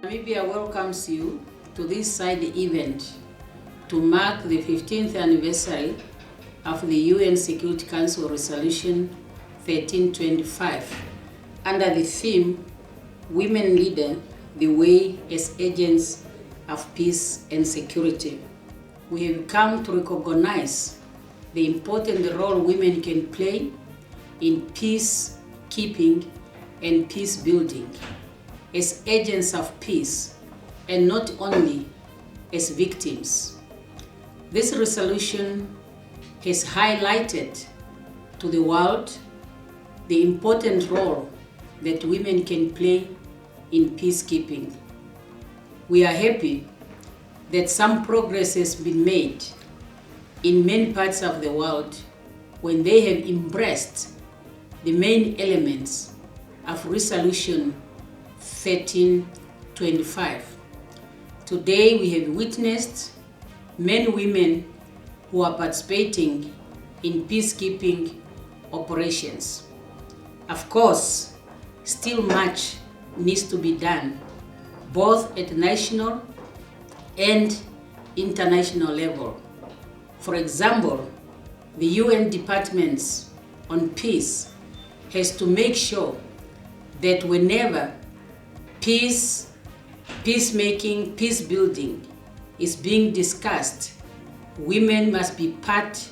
Namibia welcomes you to this side event to mark the 15th anniversary of the UN Security Council Resolution 1325 under the theme Women Lead the Way as Agents of Peace and Security. We have come to recognize the important role women can play in peacekeeping and peace building as agents of peace and not only as victims. This resolution has highlighted to the world the important role that women can play in peacekeeping. We are happy that some progress has been made in many parts of the world when they have embraced the main elements of Resolution 1325. Today we have witnessed many women who are participating in peacekeeping operations. Of course, still much needs to be done, both at national and international level. For example, the UN Departments on Peace has to make sure that whenever peacemaking, peace building is being discussed, women must be part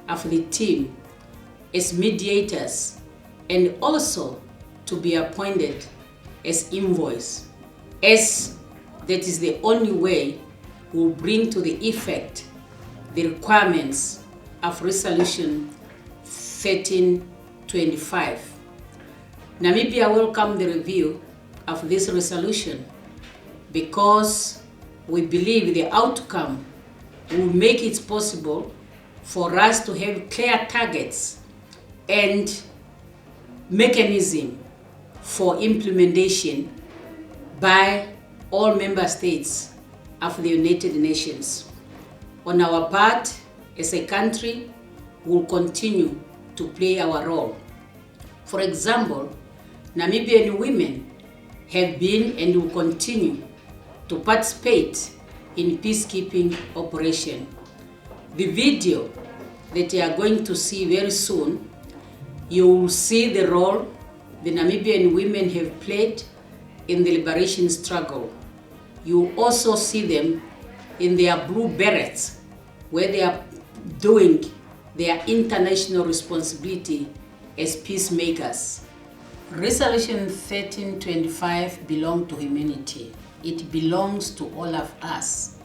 of the team as mediators and also to be appointed as envoys, as that is the only way we'll bring to the effect the requirements of Resolution 1325. Namibia welcomed the review of this resolution because we believe the outcome will make it possible for us to have clear targets and mechanism for implementation by all member states of the United Nations. On our part, as a country, we will continue to play our role. For example, Namibian women have been and will continue to participate in peacekeeping operation. The video that you are going to see very soon, you will see the role the Namibian women have played in the liberation struggle. You will also see them in their blue berets, where they are doing their international responsibility as peacemakers. Resolution 1325 belongs to humanity. It belongs to all of us,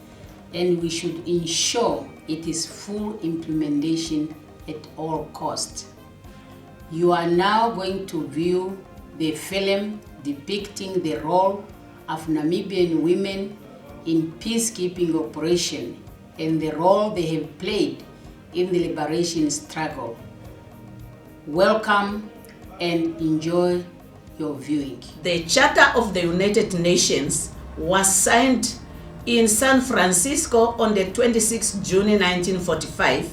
and we should ensure it is full implementation at all costs. You are now going to view the film depicting the role of Namibian women in peacekeeping operation and the role they have played in the liberation struggle. Welcome and enjoy your viewing. The Charter of the United Nations was signed in San Francisco on the 26th June 1945,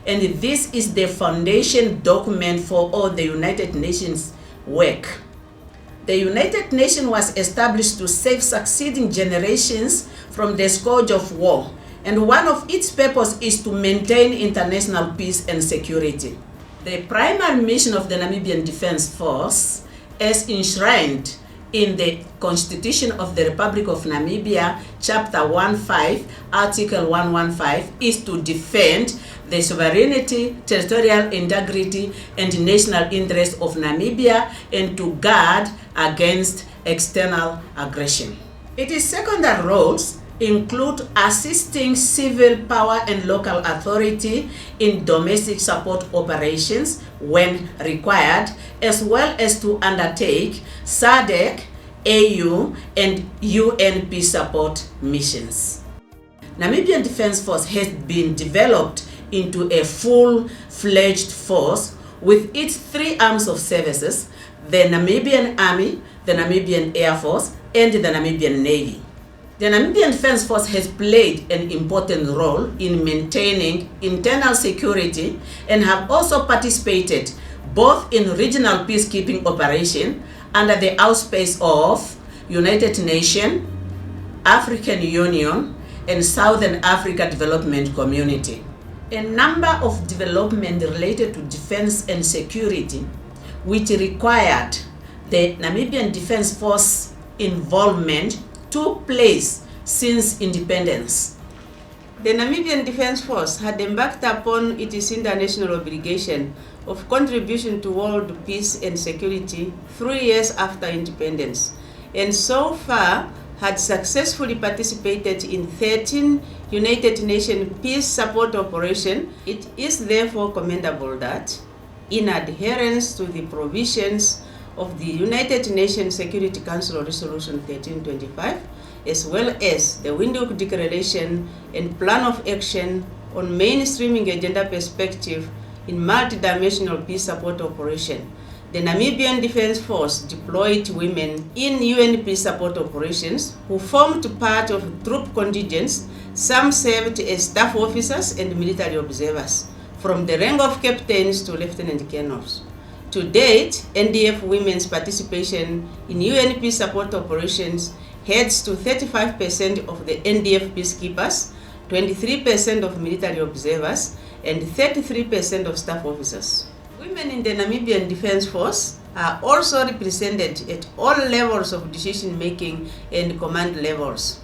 and this is the foundation document for all the United Nations work. The United Nations was established to save succeeding generations from the scourge of war, and one of its purposes is to maintain international peace and security. The primary mission of the Namibian Defense Force, as enshrined in the Constitution of the Republic of Namibia, Chapter 15, Article 115, is to defend the sovereignty, territorial integrity, and national interest of Namibia and to guard against external aggression. Its secondary roles include assisting civil power and local authority in domestic support operations when required, as well as to undertake SADC, AU, and UN peace support missions. Namibian Defense Force has been developed into a full-fledged force with its three arms of services: the Namibian Army, the Namibian Air Force, and the Namibian Navy. The Namibian Defense Force has played an important role in maintaining internal security and have also participated both in regional peacekeeping operation under the auspice of United Nations, African Union, and Southern Africa Development Community. A number of development related to defense and security, which required the Namibian Defense Force involvement, took place since independence. The Namibian Defense Force had embarked upon its international obligation of contribution to world peace and security 3 years after independence, and so far had successfully participated in 13 United Nations peace support operations. It is therefore commendable that, in adherence to the provisions of the United Nations Security Council Resolution 1325, as well as the Windhoek Declaration and Plan of Action on Mainstreaming a Gender Perspective in Multidimensional Peace Support Operation, the Namibian Defense Force deployed women in UN peace support operations who formed part of troop contingents. Some served as staff officers and military observers, from the rank of captains to lieutenant colonels. To date, NDF women's participation in UN peace support operations heads to 35% of the NDF peacekeepers, 23% of military observers, and 33% of staff officers. Women in the Namibian Defense Force are also represented at all levels of decision-making and command levels.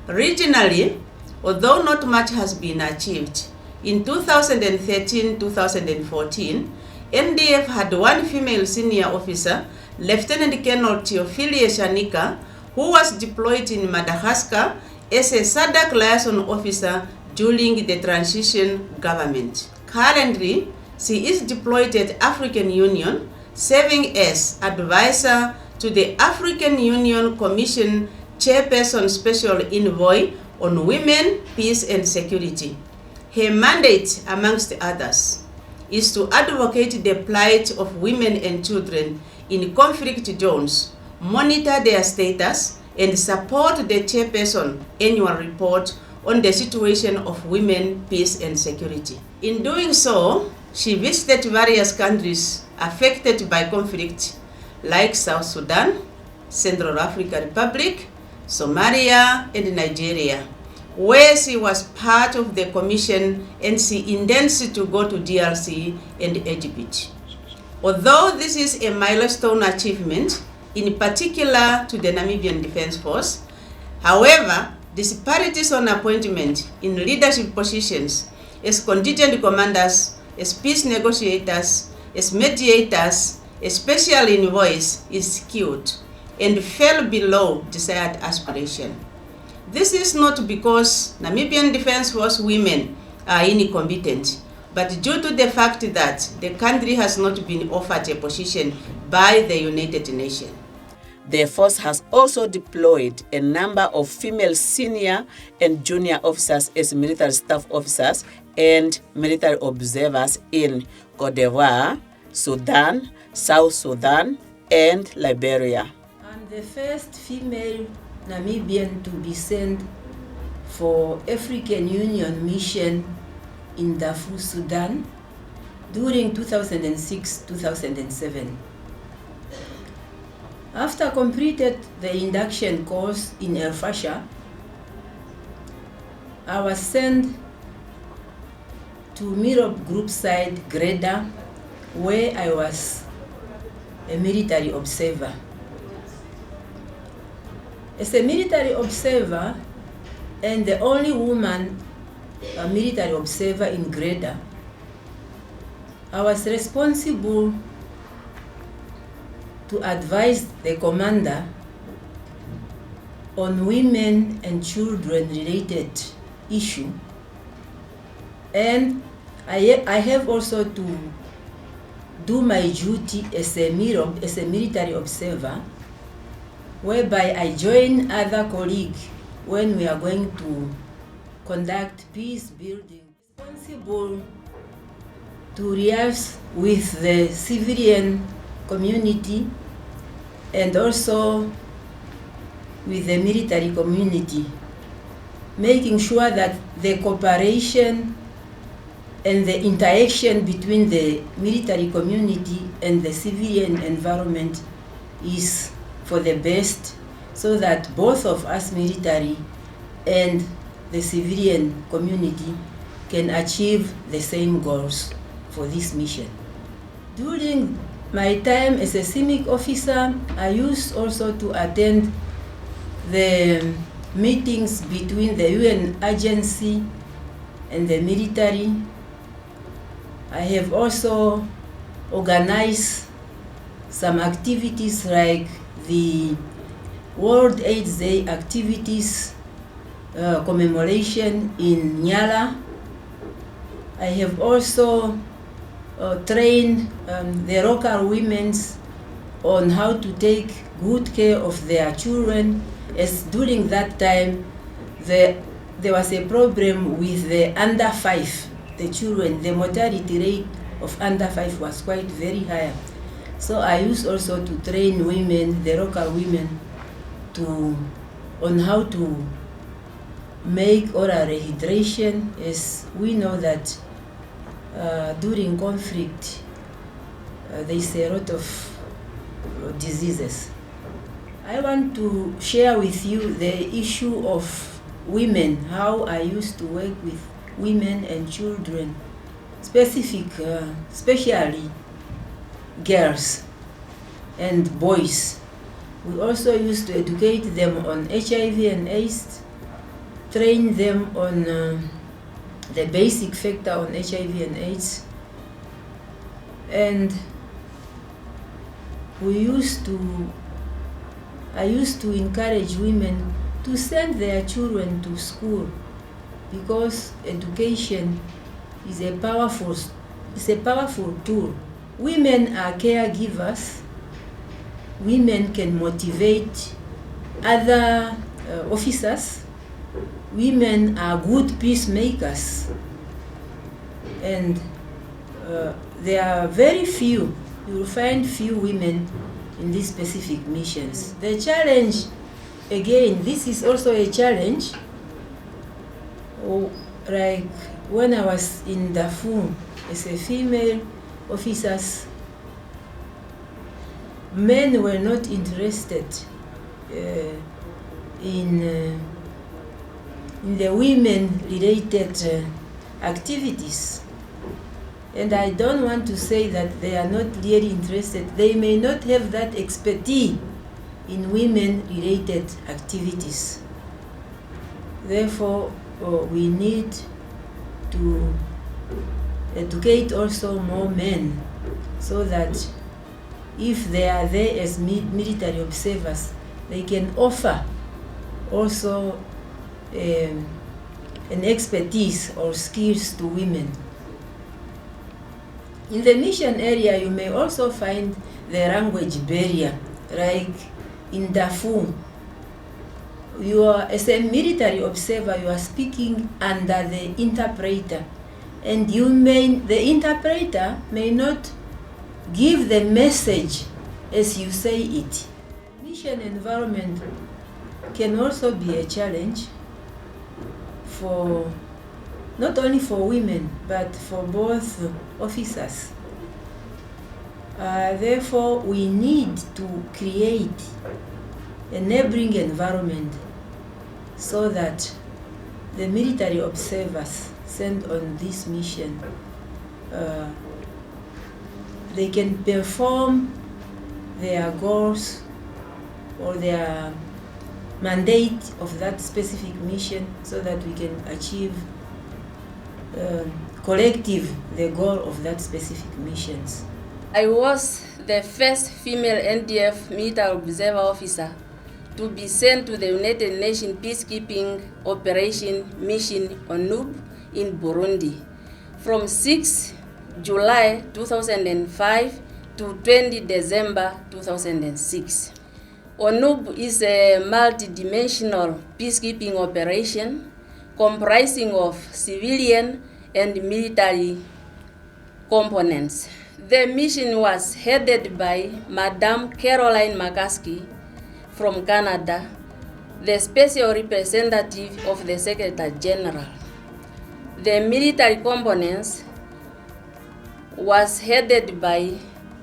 Regionally, although not much has been achieved, in 2013-2014, NDF had one female senior officer, Lieutenant Colonel Theophilia Shanika, who was deployed in Madagascar as a SADC liaison officer during the transition government. Currently, she is deployed at African Union, serving as advisor to the African Union Commission Chairperson Special Envoy on Women, Peace and Security. Her mandate, amongst others, is to advocate the plight of women and children in conflict zones, monitor their status, and support the Chairperson annual report on the situation of women, peace and security. In doing so, she visited various countries affected by conflict like South Sudan, Central African Republic, Somalia, and Nigeria, where she was part of the commission, and she intends to go to DRC and Egypt. Although this is a milestone achievement, in particular to the Namibian Defense Force, however, disparities on appointment in leadership positions as contingent commanders, as peace negotiators, as mediators, as special envoys is skewed and fell below desired aspiration. This is not because Namibian Defense Force women are incompetent, but due to the fact that the country has not been offered a position by the United Nations. The force has also deployed a number of female senior and junior officers as military staff officers and military observers in Cote d'Ivoire, Sudan, South Sudan, and Liberia. I'm the first female Namibian to be sent for African Union mission in Darfur, Sudan during 2006-2007. After completed the induction course in El Fasher, I was sent to Mirop Group site Greda, where I was a military observer. As a military observer and the only woman a military observer in Greda, I was responsible to advise the commander on women and children related issue, and I have also to do my duty as a military observer, whereby I join other colleagues when we are going to conduct peace building. Responsible to liaise with the civilian community and also with the military community, making sure that the cooperation and the interaction between the military community and the civilian environment is for the best so that both of us, military and the civilian community, can achieve the same goals for this mission. During my time as a CIMIC officer, I used also to attend the meetings between the UN agency and the military. I have also organized some activities like the World AIDS Day activities commemoration in Nyala. I have also trained the local women on how to take good care of their children, as during that time there was a problem with the under 5, the children. The mortality rate of under 5 was quite very high. So I used also to train women, the local women, on how to make oral rehydration, as we know that during conflict there is a lot of diseases. I want to share with you the issue of women, how I used to work with women and children, especially girls and boys. We also used to educate them on HIV and AIDS, train them on the basic factor on HIV and AIDS, and I used to encourage women to send their children to school, because education is a powerful tool. Women are caregivers. Women can motivate other officers. Women are good peacemakers, and there are very few, you will find few women in these specific missions. The challenge, again, this is also a challenge. Like when I was in Darfur as a female officer, men were not interested in the women-related activities. And I don't want to say that they are not really interested. They may not have that expertise in women-related activities. Therefore, we need to educate also more men, so that if they are there as military observers, they can offer also an expertise or skills to women. In the mission area, you may also find the language barrier, like in Darfur. As a military observer, you are speaking under the interpreter, and the interpreter may not give the message as you say it. Mission environment can also be a challenge for not only for women but for both officers. Therefore, we need to create a neighboring environment so that the military observers sent on this mission, they can perform their goals or their mandate of that specific mission, so that we can achieve collective the goal of that specific missions. I was the first female NDF military observer officer to be sent to the United Nations peacekeeping operation mission ONUB in Burundi from 6 July 2005 to 20 December 2006. ONUB is a multi-dimensional peacekeeping operation comprising of civilian and military components. The mission was headed by Madame Caroline McCaskey from Canada, the special representative of the Secretary General. The military components was headed by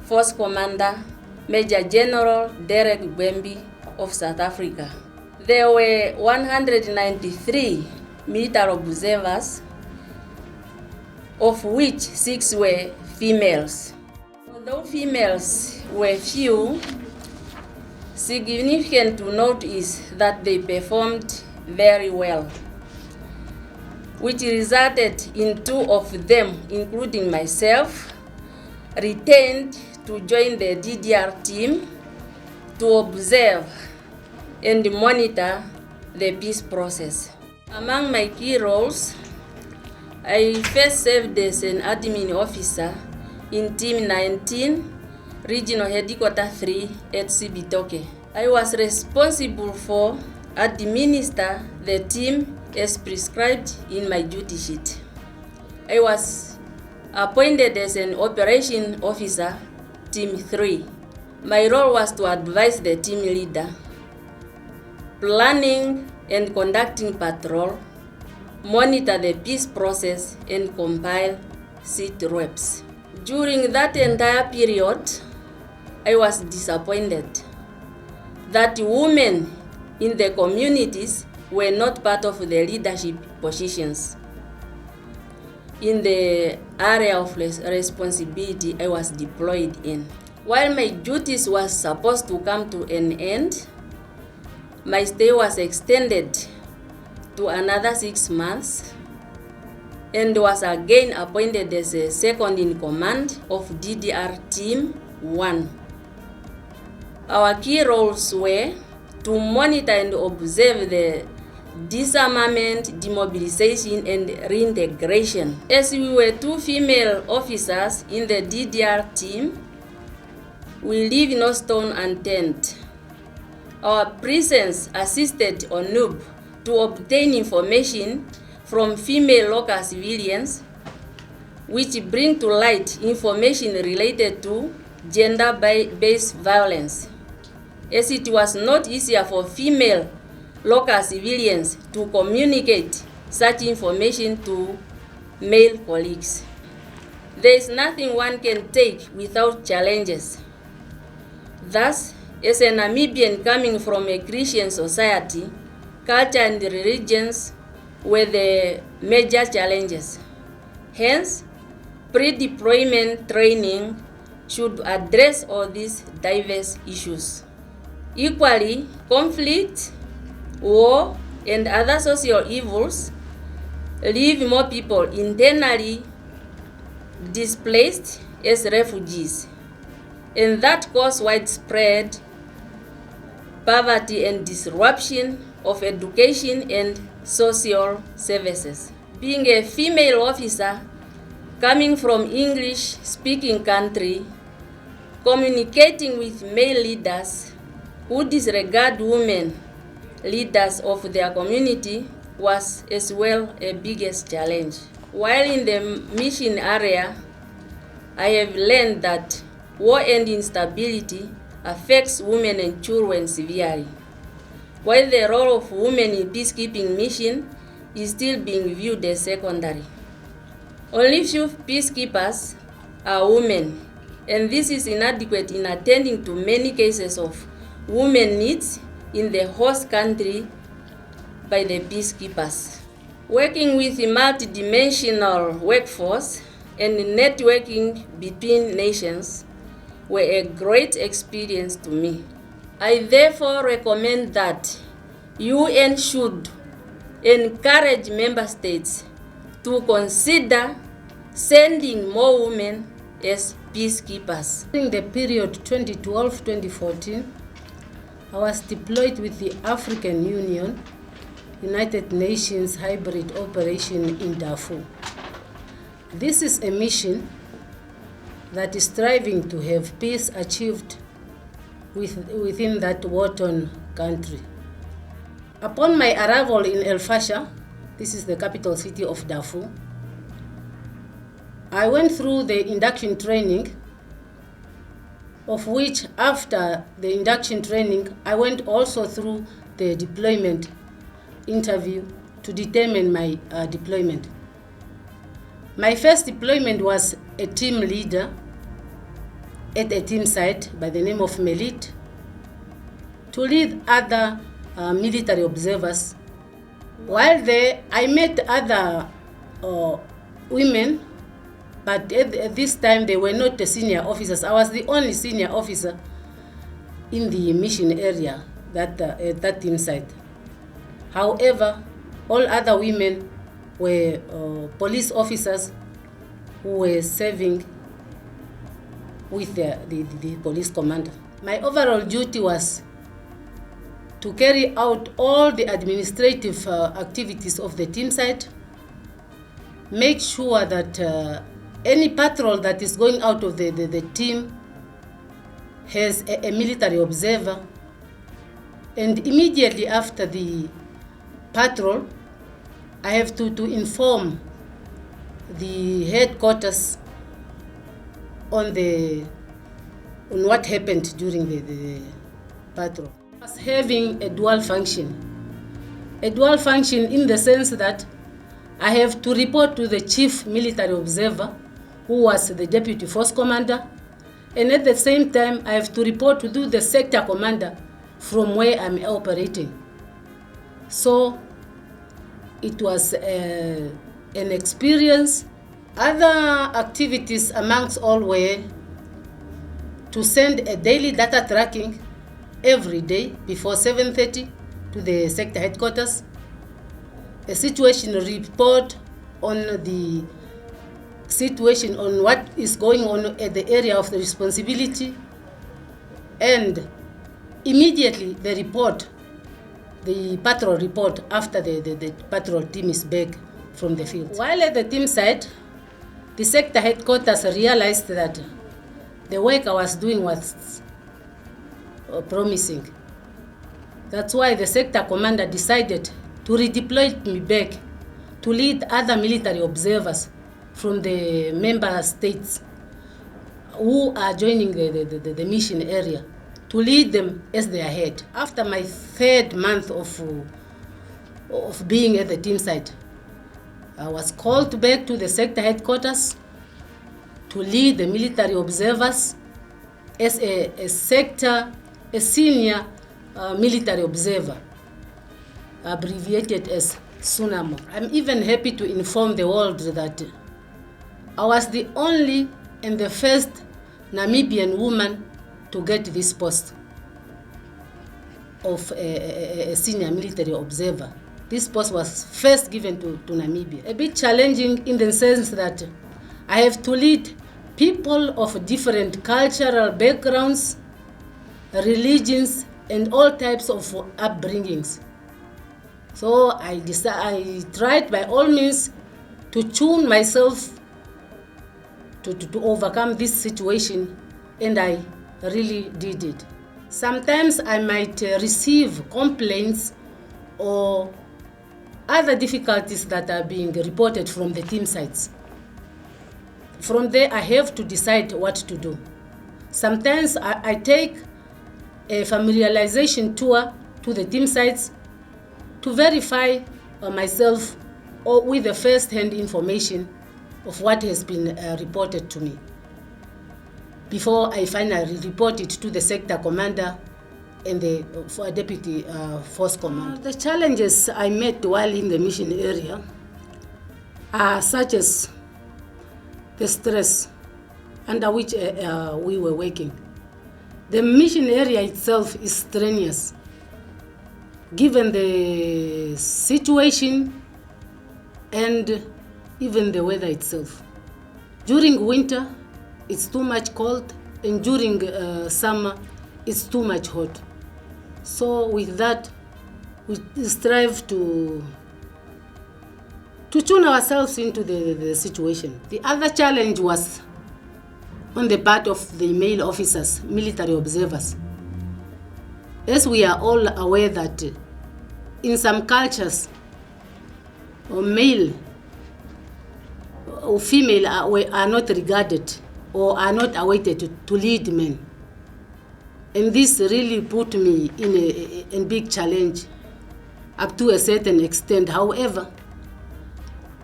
Force Commander Major General Derek Gwembi of South Africa. There were 193 military observers, of which 6 were females. Although females were few, significant to note is that they performed very well, which resulted in 2 of them, including myself, retained to join the DDR team to observe and monitor the peace process. Among my key roles, I first served as an admin officer in Team 19, Regional Headquarter 3 at Cibitoke. I was responsible for administer the team as prescribed in my duty sheet. I was appointed as an operation officer, Team 3. My role was to advise the team leader, planning and conducting patrol, monitor the peace process, and compile sit reps. During that entire period, I was disappointed that women in the communities were not part of the leadership positions in the area of responsibility I was deployed in. While my duties was supposed to come to an end, my stay was extended to another 6 months and was again appointed as a second in command of DDR Team 1. Our key roles were to monitor and observe the disarmament, demobilization, and reintegration. As we were 2 female officers in the DDR team, we leave no stone unturned. Our presence assisted ONUB to obtain information from female local civilians, which bring to light information related to gender-based violence, as it was not easier for female local civilians to communicate such information to male colleagues. There is nothing one can take without challenges. Thus, as a Namibian coming from a Christian society, culture and religions were the major challenges. Hence, pre-deployment training should address all these diverse issues. Equally, conflict, war, and other social evils leave more people internally displaced as refugees, and that cause widespread poverty and disruption of education and social services. Being a female officer coming from English-speaking country, communicating with male leaders who disregard women leaders of their community was as well a biggest challenge. While in the mission area, I have learned that war and instability affects women and children severely, while the role of women in peacekeeping mission is still being viewed as secondary. Only few peacekeepers are women, and this is inadequate in attending to many cases of women needs in the host country by the peacekeepers. Working with a multidimensional workforce and networking between nations were a great experience to me. I therefore recommend that UN should encourage member states to consider sending more women as peacekeepers. During the period 2012-2014, I was deployed with the African Union, United Nations Hybrid Operation in Darfur. This is a mission that is striving to have peace achieved within that war-torn country. Upon my arrival in El Fasher, this is the capital city of Darfur, I went through the induction training, of which after the induction training, I went also through the deployment interview to determine my deployment. My first deployment was a team leader at a team site by the name of Melit. to lead other military observers. While there, I met other women, but at this time they were not the senior officers. I was the only senior officer in the mission area at that team site. However, all other women were police officers who were serving with the police commander. My overall duty was to carry out all the administrative activities of the team site, make sure that any patrol that is going out of the team has a military observer, and immediately after the patrol, I have to inform the headquarters on what happened during the patrol. I was having a dual function. A dual function in the sense that I have to report to the chief military observer, who was the deputy force commander, and at the same time I have to report to the sector commander from where I'm operating. So it was an experience. Other activities amongst all were to send a daily data tracking every day before 7:30 to the sector headquarters, a situation report on the situation on what is going on at the area of the responsibility, and immediately the patrol report after the patrol team is back from the field. While at the team site, the sector headquarters realized that the work I was doing was promising. That's why the sector commander decided to redeploy me back to lead other military observers from the member states who are joining the mission area, to lead them as their head. After my third month of being at the team site, I was called back to the sector headquarters to lead the military observers as a senior military observer, abbreviated as SUNAMO. I'm even happy to inform the world that I was the only and the first Namibian woman to get this post of a senior military observer. This post was first given to Namibia. A bit challenging in the sense that I have to lead people of different cultural backgrounds, religions, and all types of upbringings. So I tried by all means to tune myself to overcome this situation, and I really did it. Sometimes I might receive complaints or other difficulties that are being reported from the team sites. From there, I have to decide what to do. Sometimes I take a familiarization tour to the team sites to verify myself or with the first-hand information of what has been reported to me before I finally report it to the sector commander and the deputy force commander. The challenges I met while in the mission area are such as the stress under which we were working. The mission area itself is strenuous, given the situation and even the weather itself. During winter, it's too much cold, and during summer, it's too much hot. So with that, we strive to tune ourselves into the situation. The other challenge was on the part of the male officers, military observers. As we are all aware that in some cultures, male or female are not regarded or are not awaited to lead men. And this really put me in a big challenge up to a certain extent. However,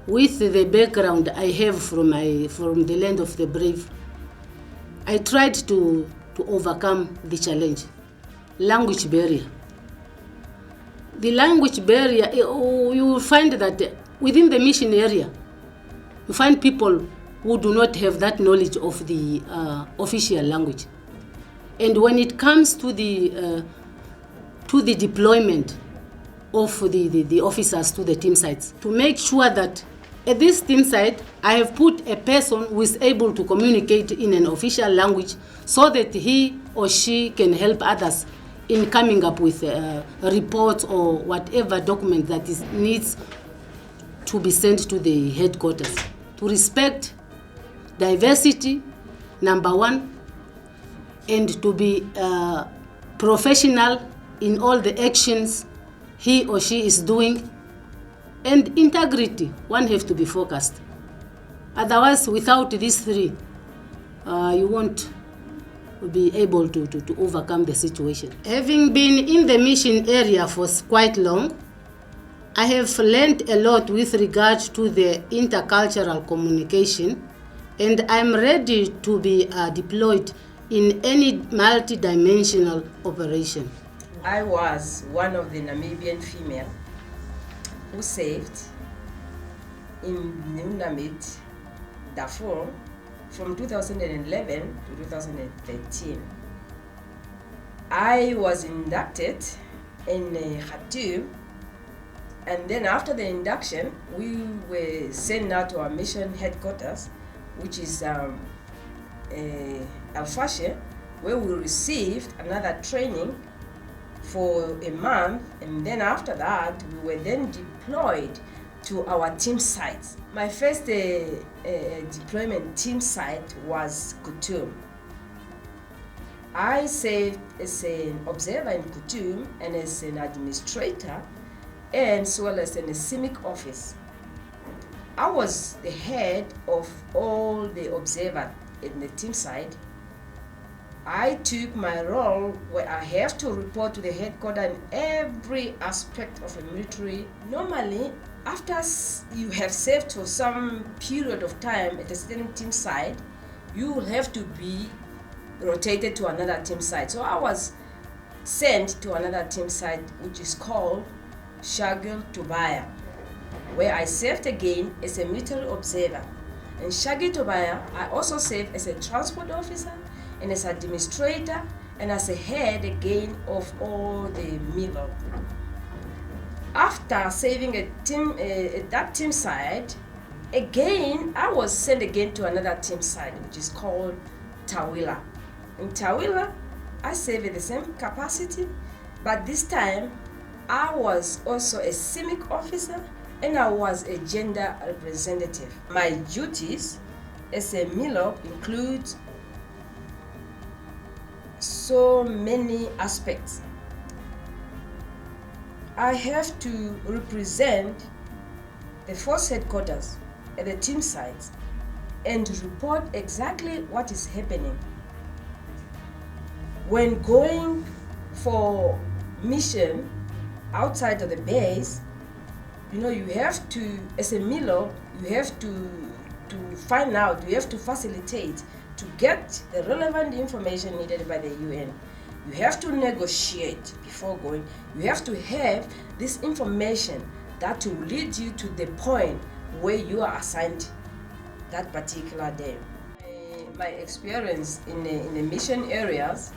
with the background I have from the land of the brave, I tried to overcome the challenge. language barrier. The language barrier, you will find that within the mission area, you find people who do not have that knowledge of the official language. And when it comes to the deployment of the officers to the team sites, to make sure that at this team site, I have put a person who is able to communicate in an official language so that he or she can help others in coming up with reports or whatever document that needs to be sent to the headquarters. To respect diversity, number one, and to be professional in all the actions he or she is doing. And integrity, one has to be focused. Otherwise, without these three, you won't be able to overcome the situation. Having been in the mission area for quite long, I have learned a lot with regard to the intercultural communication, and I'm ready to be deployed in any multi-dimensional operation. I was one of the Namibian female who saved in Nunamid, Darfur, from 2011 to 2013. I was inducted in Khartoum, and then after the induction, we were sent out to our mission headquarters, which is Al Fasher, where we received another training for a month, and then after that we were then deployed to our team sites. My first deployment team site was Khartoum. I served as an observer in Khartoum and as an administrator, and as well as in a CIMIC office. I was the head of all the observers in the team site. I took my role where I have to report to the headquarters in every aspect of the military. Normally, after you have served for some period of time at a certain team site, you will have to be rotated to another team site. So I was sent to another team site, which is called Shagil Tobaya, where I served again as a military observer. In Shagil Tobaya, I also served as a transport officer and as administrator and as a head again of all the MILO. After serving at that team site, again I was sent again to another team site, which is called Tawila. In Tawila, I served at the same capacity, but this time I was also a CIMIC officer and I was a gender representative. My duties as a MILO include so many aspects. I have to represent the force headquarters at the team sites and report exactly what is happening. When going for mission outside of the base, you have to, as a MILO, you have to find out, you have to facilitate to get the relevant information needed by the UN. You have to negotiate before going. You have to have this information that will lead you to the point where you are assigned that particular day. My experience in the mission areas,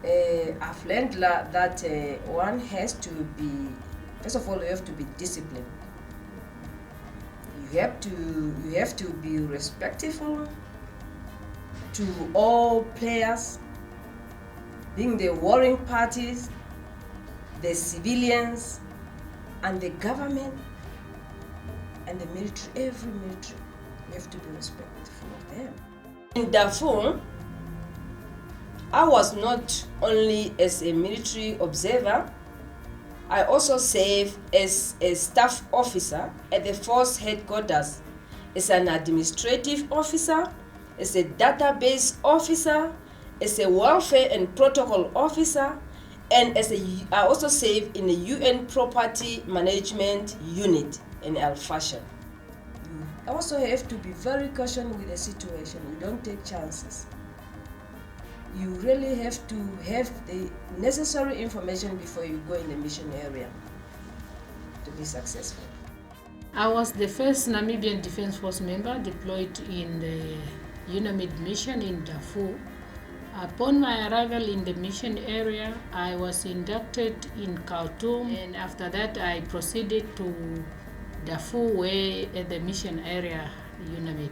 I've learned that one has to be, first of all, you have to be disciplined. You have to be respectful to all players, being the warring parties, the civilians, and the government, and the military, every military. You have to be respectful of them. In Darfur, I was not only as a military observer, I also served as a staff officer at the force headquarters, as an administrative officer, as a database officer, as a welfare and protocol officer, and I also served in the UN Property Management Unit in Al Fasher. You also have to be very cautious with the situation. You don't take chances. you really have to have the necessary information before you go in the mission area to be successful. I was the first Namibian Defense Force member deployed in the UNAMID mission in Darfur. Upon my arrival in the mission area, I was inducted in Khartoum, and after that I proceeded to Darfur, where at the mission area UNAMID.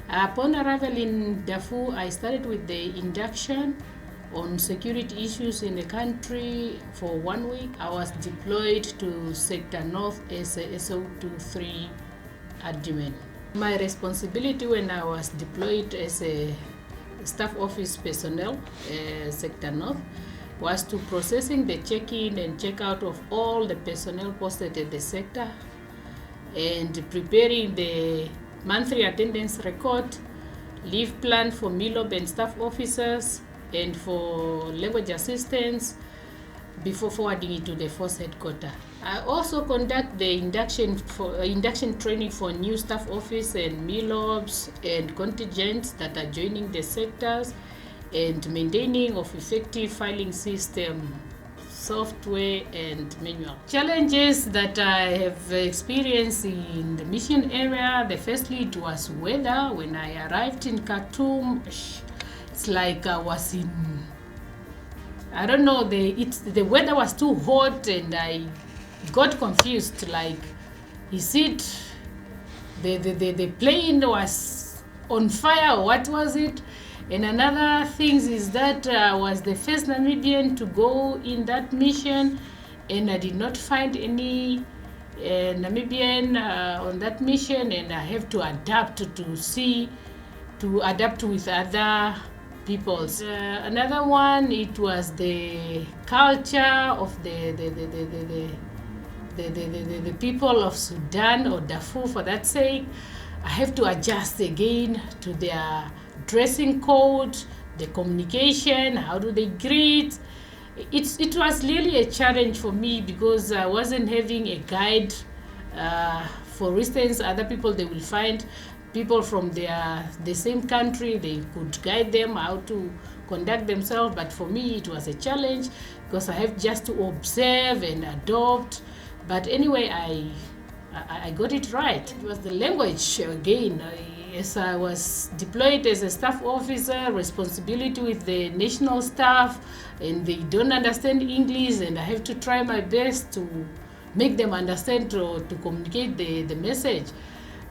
Upon arrival in Darfur, I started with the induction on security issues in the country for 1 week. I was deployed to Sector North as a SO23 adjutant. My responsibility when I was deployed as a staff office personnel, Sector North, was to processing the check-in and check-out of all the personnel posted at the sector and preparing the monthly attendance record, leave plan for MILOB and staff officers, and for language assistance before forwarding it to the force headquarters. I also conduct the induction training for new staff office and MILOBs and contingents that are joining the sectors, and maintaining of effective filing system, software and manual. Challenges that I have experienced in the mission area, the firstly it was weather. When I arrived in Khartoum, it's like I was in, I don't know, the weather was too hot and I got confused, like, is it the plane was on fire or what was it? And another thing is that I was the first Namibian to go in that mission, and I did not find any Namibian on that mission, and I have to adapt to adapt with other peoples. Another one, it was the culture of the people of Sudan or Darfur, for that sake. I have to adjust again to their dressing code, the communication, how do they greet. It was really a challenge for me because I wasn't having a guide. For instance, other people, they will find people from the same country, they could guide them how to conduct themselves, but for me it was a challenge because I have just to observe and adopt. But anyway, I got it right. It was the language again. As I was deployed as a staff officer, responsibility with the national staff, and they don't understand English, and I have to try my best to make them understand or to communicate the message.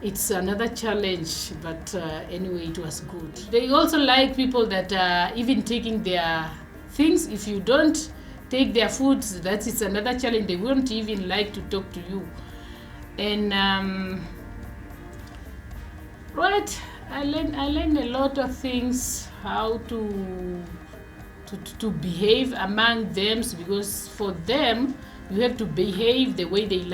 It's another challenge, but anyway, it was good. They also like people that are even taking their things. If you don't take their foods, it's another challenge. They won't even like to talk to you. And right, I learned a lot of things, how to behave among them, because for them you have to behave the way they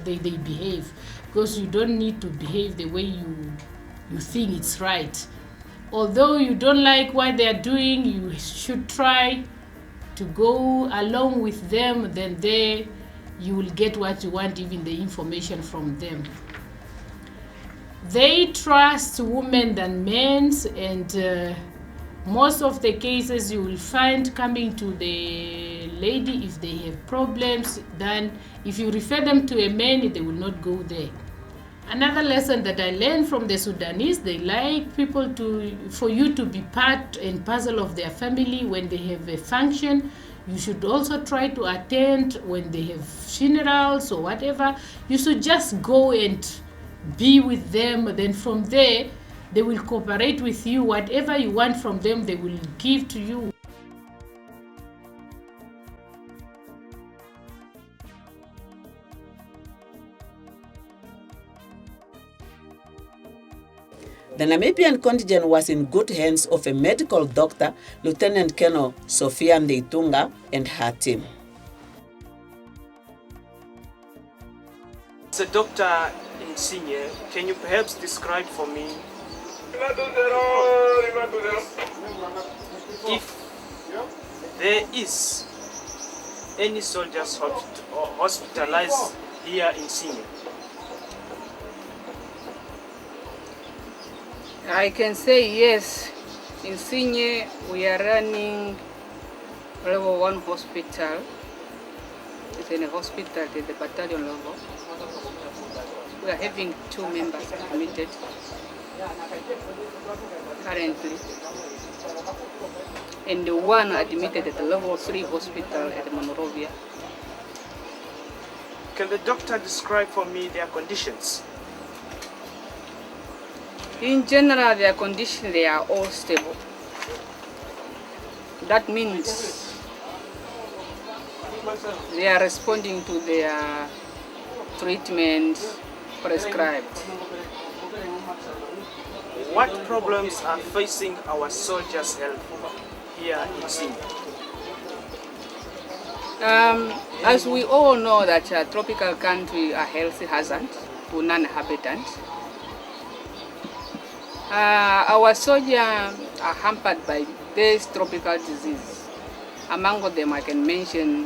behave, because you don't need to behave the way you think it's right. Although you don't like what they are doing, you should try to go along with them, then you will get what you want, even the information from them. They trust women than men, and most of the cases you will find coming to the lady if they have problems, then if you refer them to a man, they will not go there. Another lesson that I learned from the Sudanese, they like people for you to be part and parcel of their family. When they have a function, you should also try to attend. When they have funerals or whatever, you should just go and be with them. Then from there, they will cooperate with you. Whatever you want from them, they will give to you. The Namibian contingent was in good hands of a medical doctor, Lieutenant Colonel Sophia Ndeitunga, and her team. As a doctor in senior, can you perhaps describe for me if there is any soldiers hospitalized here in senior? I can say yes. In Sinye, we are running level 1 hospital. It's in a hospital at the battalion level. We are having 2 members admitted currently. And the one admitted at the level 3 hospital at Monrovia. Can the doctor describe for me their conditions? In general, their condition, they are all stable. That means they are responding to their treatment prescribed. What problems are facing our soldiers' health here in Sinye? As we all know that tropical country are health hazard to non-inhabitants. Our soldiers are hampered by this tropical disease. Among them, I can mention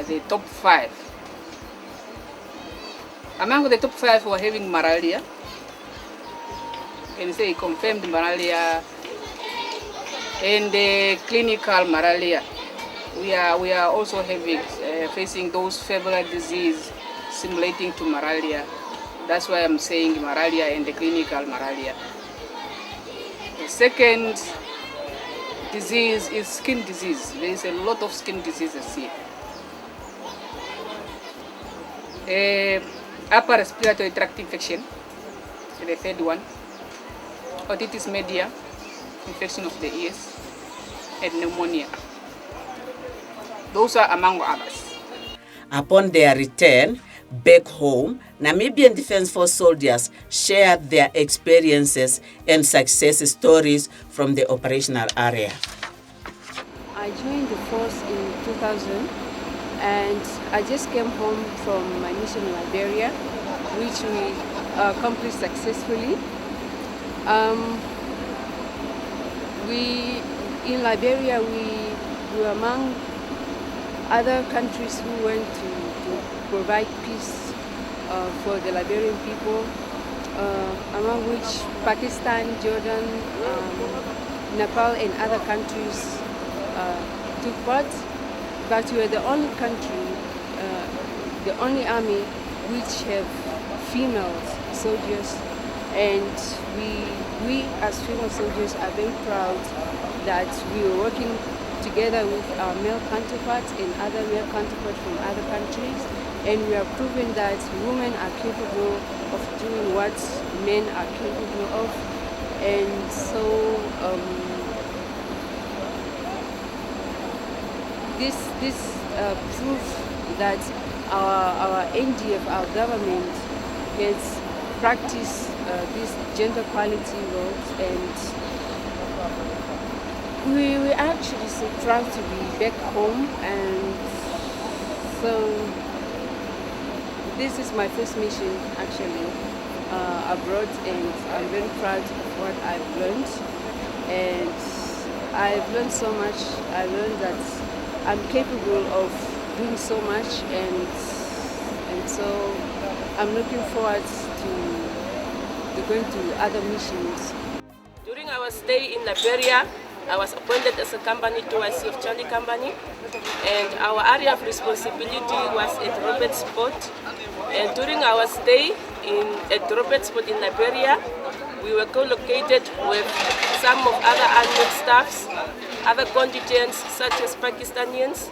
the top 5. Among the top 5 were having malaria. You can say confirmed malaria and clinical malaria. We are also having facing those febrile disease simulating to malaria. That's why I'm saying malaria and the clinical malaria. The second disease is skin disease. There is a lot of skin diseases here. Upper respiratory tract infection, the third one. Otitis media, infection of the ears, and pneumonia. Those are among others. Upon their return back home, Namibian Defence Force soldiers shared their experiences and success stories from the operational area. I joined the force in 2000 and I just came home from my mission in Liberia, which we accomplished successfully. In Liberia, we were among other countries who went to provide peace for the Liberian people, among which Pakistan, Jordan, Nepal and other countries took part. But we were the only country, the only army which have female soldiers, and we as female soldiers are very proud that we were working together with our male counterparts and other male counterparts from other countries, and we have proven that women are capable of doing what men are capable of. And so this proves that our NDF, our government, has practiced this gender equality roles, and we actually so proud to be back home. And so this is my first mission actually abroad, and I'm very proud of what I've learned, and I've learned so much. I learned that I'm capable of doing so much, and so I'm looking forward to going to other missions. During our stay in Liberia, I was appointed as a company 2IC of Charlie Company, and our area of responsibility was at Roberts Port. And during our stay at Roberts Port in Liberia, we were co-located with some of other armed staffs, other contingents such as Pakistanians,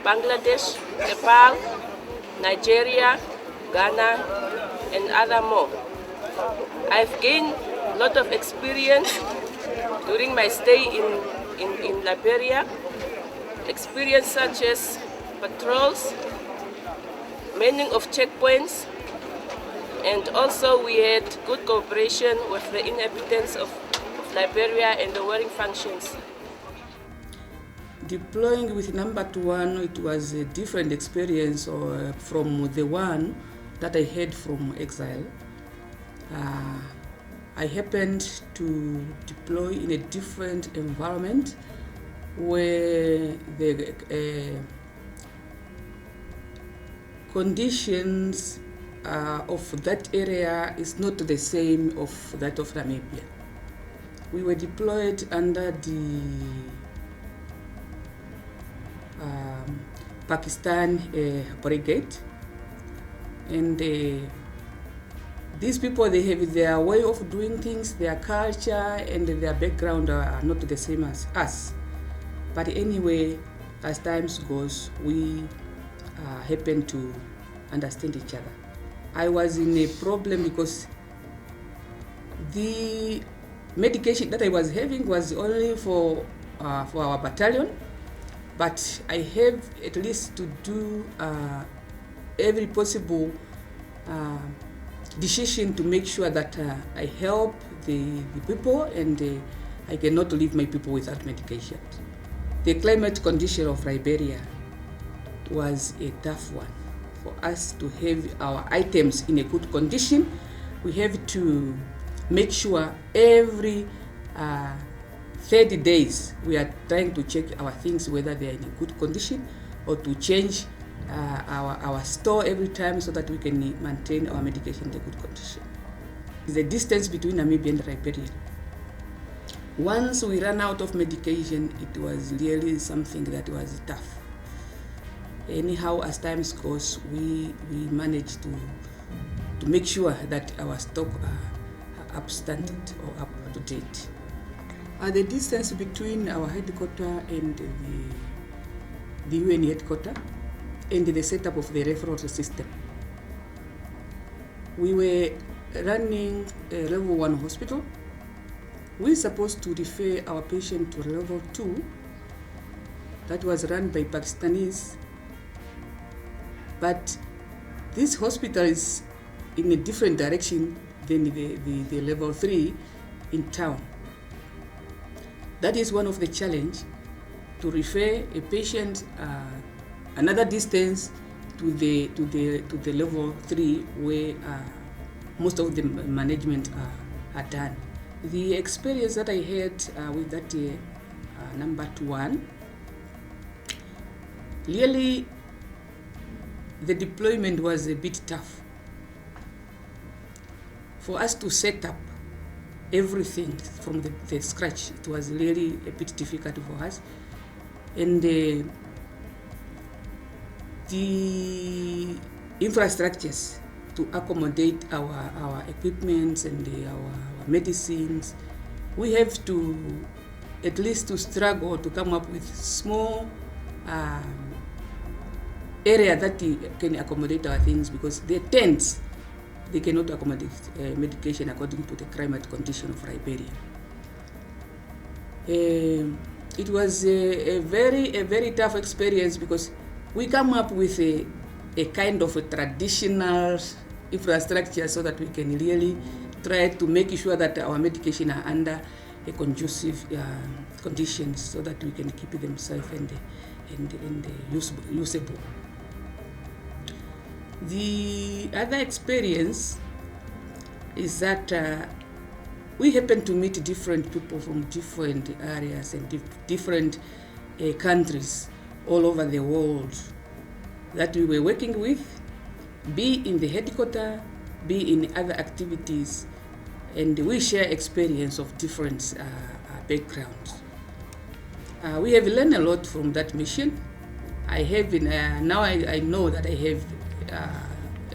Bangladesh, Nepal, Nigeria, Ghana, and other more. I've gained a lot of experience during my stay in Liberia, experience such as patrols, manning of checkpoints, and also we had good cooperation with the inhabitants of Liberia and the warring functions. Deploying with number 1, it was a different experience from the one that I had from exile. I happened to deploy in a different environment where the conditions of that area is not the same of that of Namibia. we were deployed under the Pakistan brigade, and these people, they have their way of doing things, their culture and their background are not the same as us. But anyway, as times goes, we happen to understand each other. I was in a problem because the medication that I was having was only for our battalion, but I have at least to do every possible decision to make sure that I help the people, and I cannot leave my people without medication. The climate condition of Liberia was a tough one. For us to have our items in a good condition, we have to make sure every 30 days we are trying to check our things whether they are in a good condition, or to change our store every time so that we can maintain our medication in a good condition. The distance between Namibia and Liberia. Once we ran out of medication, it was really something that was tough. Anyhow, as times goes, we managed to make sure that our stock are upstandard or up to date. The distance between our headquarters and the UN headquarters and the setup of the referral system. We were running a level 1 hospital. We were supposed to refer our patient to level 2 that was run by Pakistanis, but this hospital is in a different direction than the level 3 in town. That is one of the challenge, to refer a patient another distance to the level 3 where most of the management are done. The experience that I had with that number 1, really the deployment was a bit tough. For us to set up everything from the scratch, it was really a bit difficult for us. And the infrastructures to accommodate our equipments and our medicines, we have to at least to struggle to come up with small area that can accommodate our things, because the tents, they cannot accommodate medication according to the climate condition of Liberia. It was a very tough experience, because we come up with a kind of a traditional infrastructure so that we can really try to make sure that our medication are under a conducive conditions so that we can keep them safe and usable. The other experience is that we happen to meet different people from different areas and different countries all over the world that we were working with, be in the headquarters, be in other activities, and we share experience of different backgrounds. We have learned a lot from that mission. I have now I know that I have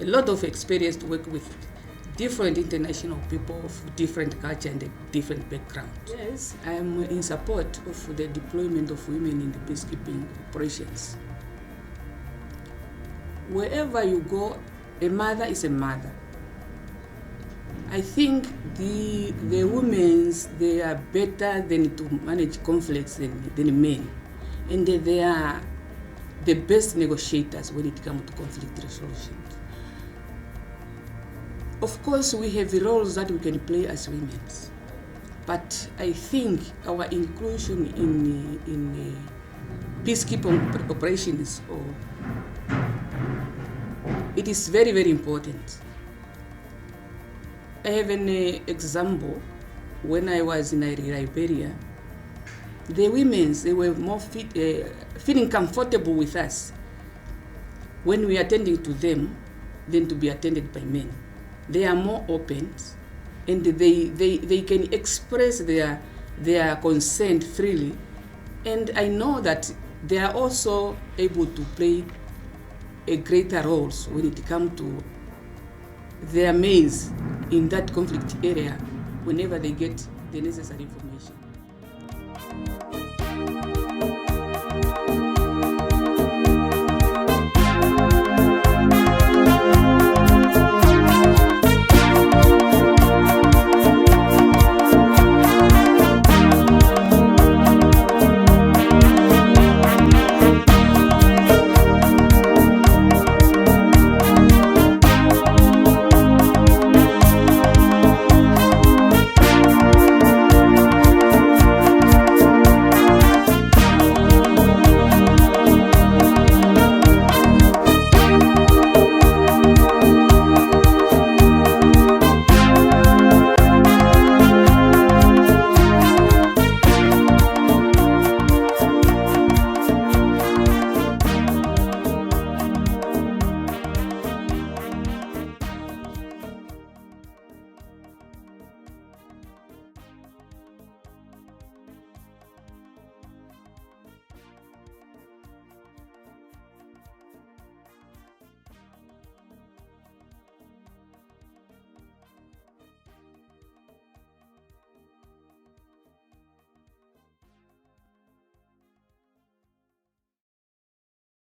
a lot of experience to work with different international people of different culture and different backgrounds. Yes, I am in support of the deployment of women in the peacekeeping operations. Wherever you go, a mother is a mother. I think the women, they are better than to manage conflicts than men, and they are the best negotiators when it comes to conflict resolution. Of course, we have roles that we can play as women, but I think our inclusion in peacekeeping operations, it is very, very important. I have an example. When I was in Liberia, the women, they were more feeling comfortable with us when we are attending to them than to be attended by men. They are more open, and they can express their consent freely. And I know that they are also able to play a greater role when it comes to their maids in that conflict area whenever they get the necessary information.